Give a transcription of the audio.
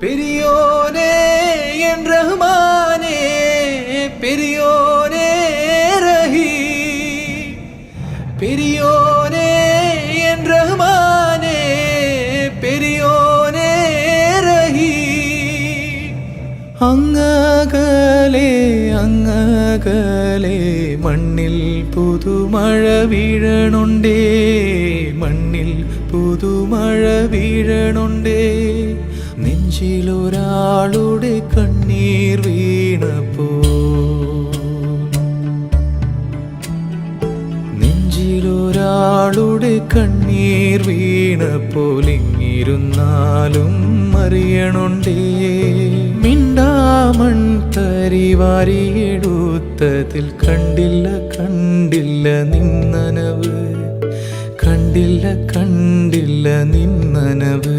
பெரியோனே என் ரஹ்மானே, பெரியோனே ரஹீம், பெரியோனே என் ரஹ்மானே, பெரியோனே ரஹீம். അങ്ങകലെ അങ്ങകലെ മണ്ണിൽ പുതുമഴ വീഴണുണ്ടേ, മണ്ണിൽ പുതുമഴ വീഴണുണ്ടേ. നെഞ്ചിലൊരാളുടെ കണ്ണീർ വീണപ്പോ, നെഞ്ചിലൊരാളുടെ കണ്ണീർ വീണപ്പോൾ ഇങ്ങിരുന്നാലും അറിയണുണ്ടേ. മിണ്ടാമൺ തരിവാരിയെടുത്തതിൽ കണ്ടില്ല കണ്ടില്ല നിന്നനവ്, കണ്ടില്ല കണ്ടില്ല നിന്നനവ്.